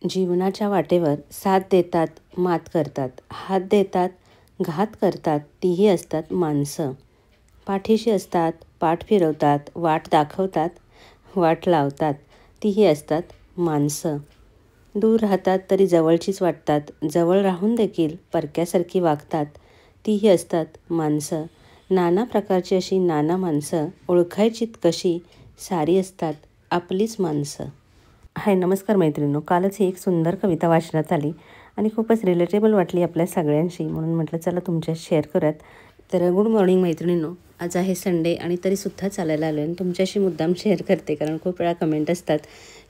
जीवनाच्या वाटेवर साथ देतात, मात करतात, हात देतात, घात करतात, तीही असतात माणसं. पाठीशी असतात, पाठ फिरवतात, वाट दाखवतात, वाट लावतात, तीही असतात माणसं. दूर राहतात तरी जवळचीच वाटतात, जवळ राहून देखील परक्यासारखी वागतात, तीही असतात माणसं. नाना प्रकारची अशी नाना माणसं ओळखायचीत कशी, सारी असतात आपलीच माणसं. हाय, नमस्कार मैत्रिणींनो. कालच ही एक सुंदर कविता वाचनात आली आणि खूपच रिलेटेबल वाटली आपल्या सगळ्यांशी, म्हणून म्हटलं चला तुमच्याशी शेअर करूयात. तर गुड मॉर्निंग मैत्रिणींनो. आज आहे संडे आणि तरीसुद्धा चालायला आलो आणि तुमच्याशी मुद्दाम शेअर करते, कारण खूप वेळा कमेंट असतात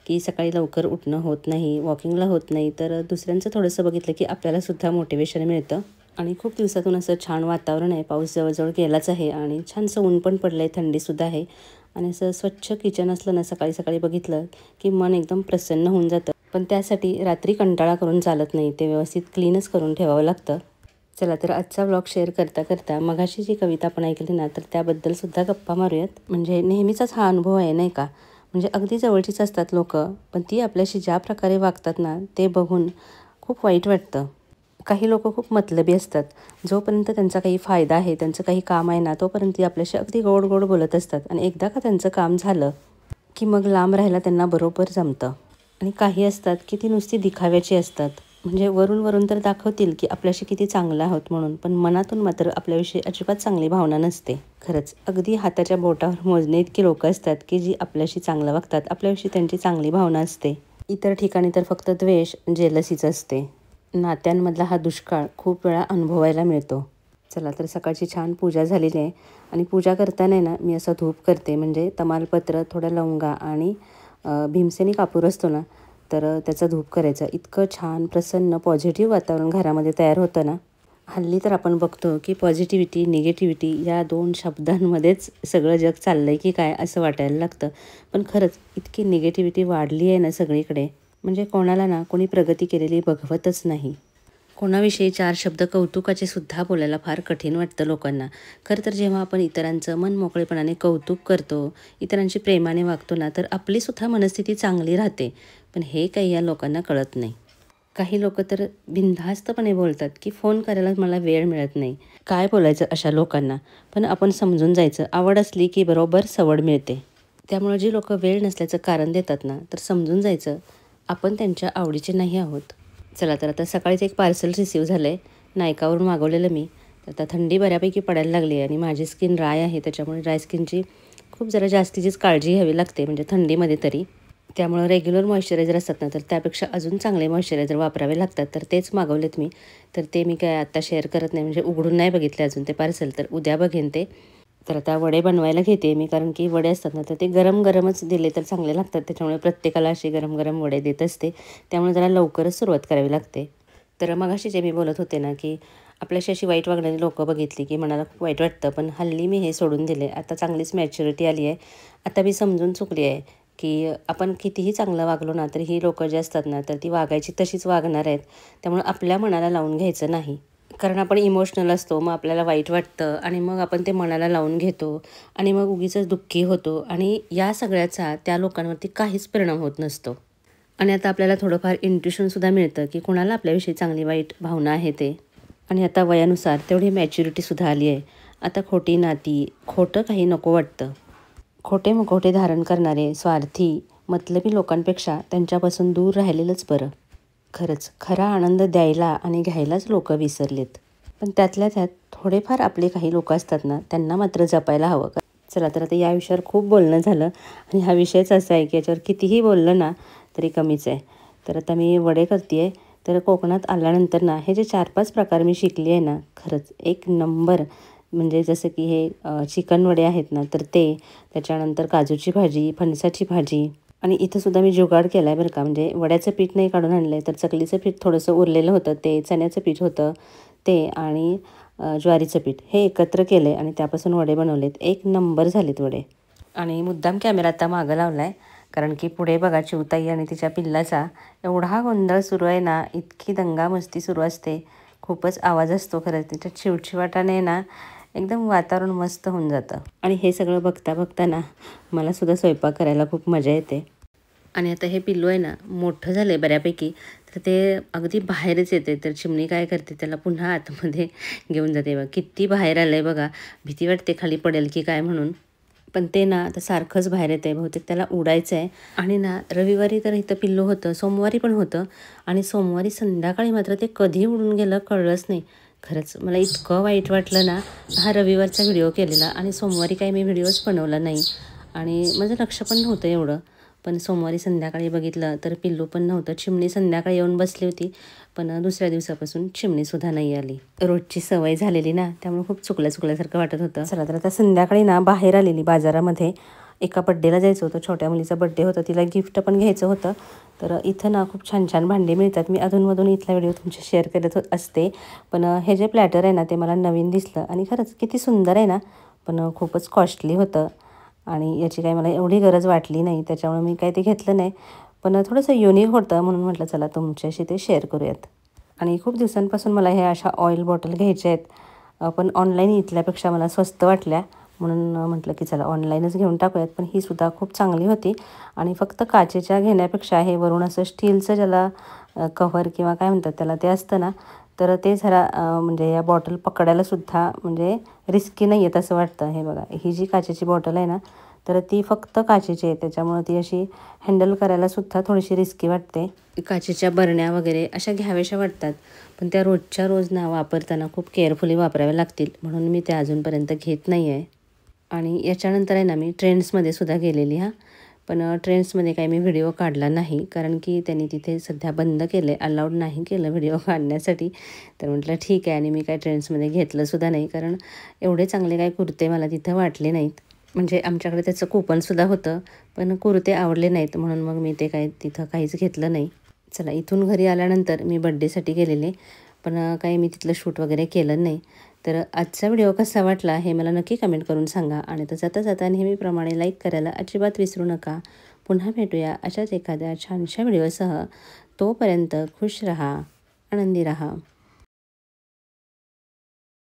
की सकाळी लवकर उठणं होत नाही, वॉकिंगला होत नाही. तर दुसऱ्यांचं थोडंसं बघितलं की आपल्यालासुद्धा मोटिवेशन मिळतं. आणि खूप दिवसातून असं छान वातावरण आहे, पाऊस जवळजवळ गेलाच आहे आणि छानसं ऊन पण पडलं आहे, थंडीसुद्धा आहे. आणि असं स्वच्छ किचन असलं ना, सकाळी सकाळी बघितलं की मन एकदम प्रसन्न होऊन जातं. पण त्यासाठी रात्री कंटाळा करून चालत नाही, ते व्यवस्थित क्लीनच करून ठेवावं लागतं. चला तर आजचा व्लॉग शेअर करता करता मगाशी जी कविता आपण ऐकली ना, तर त्याबद्दलसुद्धा गप्पा मारूयात. म्हणजे नेहमीचाच हा अनुभव आहे नाही का. म्हणजे अगदी जवळचीच असतात लोक, पण ती आपल्याशी ज्या प्रकारे वागतात ना, ते बघून खूप वाईट वाटतं. काही लोक खूप मतलबी असतात. जोपर्यंत त्यांचा काही फायदा आहे, त्यांचं काही काम आहे ना, तोपर्यंत ती आपल्याशी अगदी गोड गोड बोलत असतात. आणि एकदा का त्यांचं काम झालं की मग लांब राहायला त्यांना बरोबर जमतं. आणि काही असतात की ती नुसती दिखाव्याची असतात. म्हणजे वरून वरून तर दाखवतील की आपल्याशी किती चांगलं आहोत म्हणून, पण मनातून मात्र आपल्याविषयी अजिबात चांगली भावना नसते. खरंच अगदी हाताच्या बोटावर मोजणे इतकी लोक असतात की जी आपल्याशी चांगलं वागतात, आपल्याविषयी त्यांची चांगली भावना असते. इतर ठिकाणी तर फक्त द्वेष, जेलसीच असते. नात्यांमधला हा दुष्काळ खूप वेळा अनुभवायला मिळतो. चला तर सकाळची छान पूजा झालेली आहे आणि पूजा करताना ना मी असं धूप करते. म्हणजे तमालपत्र, थोड्या लवंगा आणि भीमसेनी कापूर असतो ना, तर त्याचा धूप करायचा. इतकं छान प्रसन्न पॉझिटिव्ह वातावरण घरामध्ये तयार होतं ना. हल्ली तर आपण बघतो की पॉझिटिव्हिटी, निगेटिव्हिटी या 2 शब्दांमध्येच सगळं जग चाललं आहे की काय असं वाटायला लागतं. पण खरंच इतकी निगेटिव्हिटी वाढली आहे ना सगळीकडे, म्हणजे कोणाला ना कोणी प्रगती केलेली बघवतच नाही. कोणाविषयी 4 शब्द कौतुकाचे सुद्धा बोलायला फार कठीण वाटतं लोकांना. खरं तर जेव्हा आपण इतरांचं मनमोकळेपणाने कौतुक करतो, इतरांशी प्रेमाने वागतो ना, तर आपलीसुद्धा मनस्थिती चांगली राहते. पण हे काही या लोकांना कळत नाही. काही लोकं तर बिनधास्तपणे बोलतात की फोन करायला मला वेळ मिळत नाही. काय बोलायचं अशा लोकांना? पण आपण समजून जायचं, आवड असली की बरोबर सवड मिळते. त्यामुळे जी लोकं वेळ नसल्याचं कारण देतात ना, तर समजून जायचं आपण त्यांच्या आवडीचे नाही आहोत. चला तर आता सकाळीच एक पार्सल रिसीव्ह झालं आहे. नायकावरून मागवलेलं मी. तर आता थंडी बऱ्यापैकी पडायला लागली आहे आणि माझी स्किन ड्राय आहे. त्याच्यामुळे ड्राय स्किनची खूप जरा जास्तीचीच काळजी घ्यावी लागते, म्हणजे थंडीमध्ये तरी. त्यामुळं रेग्युलर मॉइश्चरायझर असतात ना, तर त्यापेक्षा अजून चांगले मॉइश्चरायझर वापरावे लागतात. तर तेच मागवलेत मी. तर ते मी काय आत्ता शेअर करत नाही, म्हणजे उघडून नाही बघितले अजून ते पार्सल. तर उद्या बघेन ते. तर आता वडे बनवायला घेते मी, कारण की वडे असतात ना, तर ते गरम गरमच दिले तर चांगले लागतात. त्याच्यामुळे प्रत्येकाला असे गरम गरम वडे देत असते. त्यामुळे जरा लवकरच सुरुवात करावी लागते. तर मगाशी जे मी बोलत होते ना, की आपल्याशी अशी वाईट वागणारी लोकं बघितली की मनाला खूप वाईट वाटतं. पण हल्ली मी हे सोडून दिले. आता चांगलीच मॅच्युरिटी आली आहे. आता मी समजून चुकली आहे की आपण कितीही चांगलं वागलो ना, तर ही लोकं जी असतात ना, तर ती वागायची तशीच वागणार आहेत. त्यामुळे आपल्या मनाला लावून घ्यायचं नाही. कारण आपण इमोशनल असतो, मग आपल्याला वाईट वाटतं आणि मग आपण ते मनाला लावून घेतो आणि मग उगीचच दुःखी होतो आणि या सगळ्याचा त्या लोकांवरती काहीच परिणाम होत नसतो. आणि आता आपल्याला थोडंफार इंट्युशनसुद्धा मिळतं की कोणाला आपल्याविषयी चांगली वाईट भावना आहे ते. आणि आता वयानुसार तेवढी मॅच्युरिटीसुद्धा आली आहे. आता खोटी नाती, खोटं काही नको वाटतं. खोटे मुखवटे धारण करणारे, स्वार्थी, मतलबी लोकांपेक्षा त्यांच्यापासून दूर राहिलेलंच बरं. खरंच खरा आनंद द्यायला आणि घ्यायलाच लोक विसरलेत. पण त्यातल्या त्यात थोडेफार आपले काही लोक असतात ना, त्यांना मात्र जपायला हवं. चला तर आता या विषयावर खूप बोलणं झालं आणि हा विषयच असा आहे की याच्यावर कितीही बोललं ना तरी कमीच आहे. तर आता मी वडे करते आहे. तर कोकणात आल्यानंतर ना हे जे 4-5 प्रकार मी शिकली आहे ना, खरंच एक नंबर. म्हणजे जसं की हे चिकन वडे आहेत ना, तर ते, त्याच्यानंतर काजूची भाजी, फणसाची भाजी. आणि इथंसुद्धा मी जुगाड केला आहे बरं का. म्हणजे वड्याचं पीठ नाही काढून आणलं आहे, तर चकलीचं पीठ थोडंसं उरलेलं होतं, ते चण्याचं पीठ होतं ते, आणि ज्वारीचं पीठ हे एकत्र केलं आहे आणि त्यापासून वडे बनवलेत. एक नंबर झालेत वडे. आणि मुद्दाम कॅमेरा आता मागं लावला आहे, कारण की पुढे बघा चिवताई आणि तिच्या पिल्लाचा एवढा गोंधळ सुरू आहे ना, इतकी दंगामस्ती सुरू असते. खूपच आवाज असतो खरंच. तिच्या चिवचिवाटाने ना एकदम वातावरण मस्त होऊन जातं. आणि हे सगळं बघता बघता ना मलासुद्धा स्वयंपाक करायला खूप मजा येते. आणि आता हे पिल्लू आहे ना मोठं झालं आहे बऱ्यापैकी, तर ते अगदी बाहेरच येते. तर चिमणी काय करते, त्याला पुन्हा आतमध्ये घेऊन जाते. बघा किती बाहेर आलं आहे बघा. भीती वाटते खाली पडेल की काय म्हणून. पण ते ना आता सारखंच बाहेर येतं आहे. बहुतेक त्याला उडायचं आहे. आणि ना रविवारी तर इथं पिल्लू होतं, सोमवारी पण होतं. आणि सोमवारी संध्याकाळी मात्र ते कधी उडून गेलं कळलंच नाही. खरंच मला इतकं वाईट वाटलं ना. हा रविवारचा व्हिडिओ केलेला आणि सोमवारी काही मी व्हिडिओच बनवला नाही. आणि माझं लक्ष पण नव्हतं एवढं. पण सोमवारी संध्याकाळी बघितलं तर पिल्लू पण नव्हतं. चिमणी संध्याकाळी येऊन बसली होती, पण दुसऱ्या दिवसापासून चिमणीसुद्धा नाही आली. रोजची सवय झालेली ना, त्यामुळे खूप चुकल्यासारखं वाटत होतं. चला तर आता संध्याकाळी ना बाहेर आलेली बाजारामध्ये. एका बड्डेला जायचं होतं, छोट्या मुलीचा बड्डे होता, तिला गिफ्ट पण घ्यायचं होतं. तर इथं ना खूप छान छान भांडी मिळतात. मी अधूनमधून इथला व्हिडिओ तुमचे शेअर करत असते. पण हे जे प्लॅटर आहे ना ते मला नवीन दिसलं आणि खरंच किती सुंदर आहे ना, पण खूपच कॉस्टली होतं. आणि याची काही मला एवढी गरज वाटली नाही, त्याच्यामुळे मी काही ते घेतलं नाही. पण थोडंसं युनिक होतं म्हणून म्हटलं चला तुमच्याशी ते शेअर करूयात. आणि खूप दिवसांपासून मला ह्या अशा ऑइल बॉटल घ्यायच्या आहेत, पण ऑनलाईन इथल्यापेक्षा मला स्वस्त वाटल्या म्हणून म्हटलं की चला ऑनलाईनच घेऊन टाकूयात. पण ही सुद्धा खूप चांगली होती. आणि फक्त काचेच्या घेण्यापेक्षा हे वरून असं स्टीलचं ज्याला कव्हर किंवा काय म्हणतात त्याला ते असतं ना, तर ते जरा म्हणजे या बॉटल पकडायलासुद्धा म्हणजे रिस्की नाही आहेत असं वाटतं. हे बघा ही जी काचेची बॉटल आहे ना, तर ती फक्त काचेची आहे, त्याच्यामुळं ती अशी हँडल करायलासुद्धा थोडीशी रिस्की वाटते. काचेच्या बरण्या वगैरे अशा घ्याव्याशा वाटतात, पण त्या रोजच्या रोज ना वापरताना खूप केअरफुली वापराव्या लागतील म्हणून मी त्या अजूनपर्यंत घेत नाही आहे. आणि याच्यानंतर आहे ना मी ट्रेंड्समध्ये सुद्धा गेलेली पण ट्रेंड्समध्ये काही मी व्हिडिओ काढला नाही, कारण की त्यांनी तिथे सध्या बंद केलं आहे, अलाउड नाही केलं व्हिडिओ काढण्यासाठी. तर म्हटलं ठीक आहे. आणि मी काय ट्रेंड्समध्ये घेतलंसुद्धा नाही, कारण एवढे चांगले काही कुर्ते मला तिथं वाटले नाहीत. म्हणजे आमच्याकडे त्याचं कुपनसुद्धा होतं, पण कुर्ते आवडले नाहीत म्हणून मग मी ते काय तिथं काहीच घेतलं नाही. चला इथून घरी आल्यानंतर मी बड्डेसाठी गेलेले, पण काही मी तिथलं शूट वगैरे केलं नाही. तर आजचा व्हिडिओ कसा वाटला हे मला नक्की कमेंट करून सांगा. आणि तर जाता जाता नेहमीप्रमाणे लाईक करायला अजिबात विसरू नका. पुन्हा भेटूया अशाच एखाद्या छानशा व्हिडिओसह. तोपर्यंत खुश रहा, आनंदी रहा.